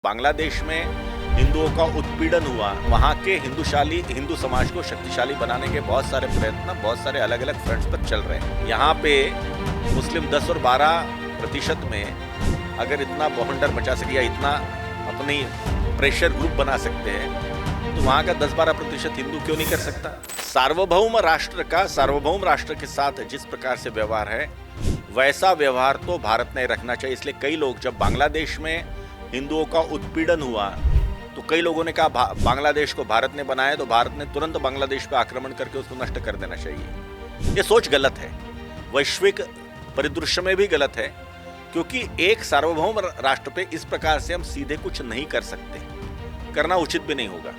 बांग्लादेश में हिंदुओं का उत्पीड़न हुआ, वहाँ के हिंदू समाज को शक्तिशाली बनाने के बहुत सारे प्रयत्न बहुत सारे अलग अलग फ्रंट्स पर चल रहे हैं। यहाँ पे मुस्लिम 10 और 12% में अगर इतना बवंडर मचा सके या इतना अपनी प्रेशर ग्रुप बना सकते हैं तो वहाँ का 10-12% हिंदू क्यों नहीं कर सकता। सार्वभौम राष्ट्र के साथ जिस प्रकार से व्यवहार है वैसा व्यवहार तो भारत ने रखना चाहिए। इसलिए कई लोग, जब बांग्लादेश में हिंदुओं का उत्पीड़न हुआ तो कई लोगों ने कहा बांग्लादेश को भारत ने बनाया तो भारत ने तुरंत बांग्लादेश पर आक्रमण करके उसको नष्ट कर देना चाहिए। ये सोच गलत है, वैश्विक परिदृश्य में भी गलत है, क्योंकि एक सार्वभौम राष्ट्र पे इस प्रकार से हम सीधे कुछ नहीं कर सकते, करना उचित भी नहीं होगा।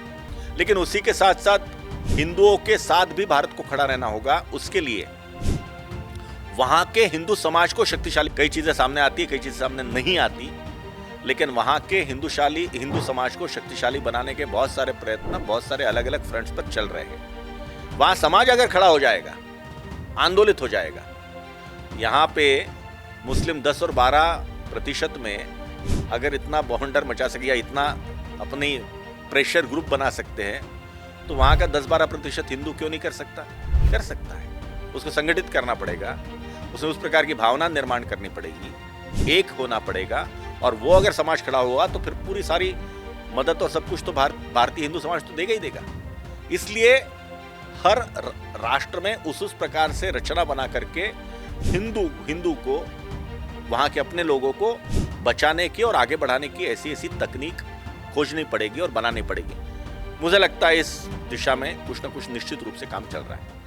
लेकिन उसी के साथ साथ हिंदुओं के साथ भी भारत को खड़ा रहना होगा। उसके लिए वहां के हिंदू समाज को शक्तिशाली, कई चीजें सामने आती है, कई चीजें सामने नहीं आती, लेकिन वहां के हिंदू समाज को शक्तिशाली बनाने के बहुत सारे प्रयत्न बहुत सारे अलग अलग फ्रंट्स पर चल रहे हैं। वहां समाज अगर खड़ा हो जाएगा, आंदोलित हो जाएगा, यहाँ पे मुस्लिम 10 और 12% में अगर इतना बवंडर मचा सके या इतना अपनी प्रेशर ग्रुप बना सकते हैं तो वहाँ का 10-12% हिंदू क्यों नहीं कर सकता। कर सकता है, उसको संगठित करना पड़ेगा, उसे उस प्रकार की भावना निर्माण करनी पड़ेगी, एक होना पड़ेगा। और वो अगर समाज खड़ा हुआ तो फिर पूरी सारी मदद और सब कुछ तो भारतीय हिंदू समाज तो देगा ही देगा। इसलिए हर राष्ट्र में उस प्रकार से रचना बना करके हिंदू को, वहाँ के अपने लोगों को बचाने की और आगे बढ़ाने की ऐसी तकनीक खोजनी पड़ेगी और बनानी पड़ेगी। मुझे लगता है इस दिशा में कुछ ना कुछ निश्चित रूप से काम चल रहा है।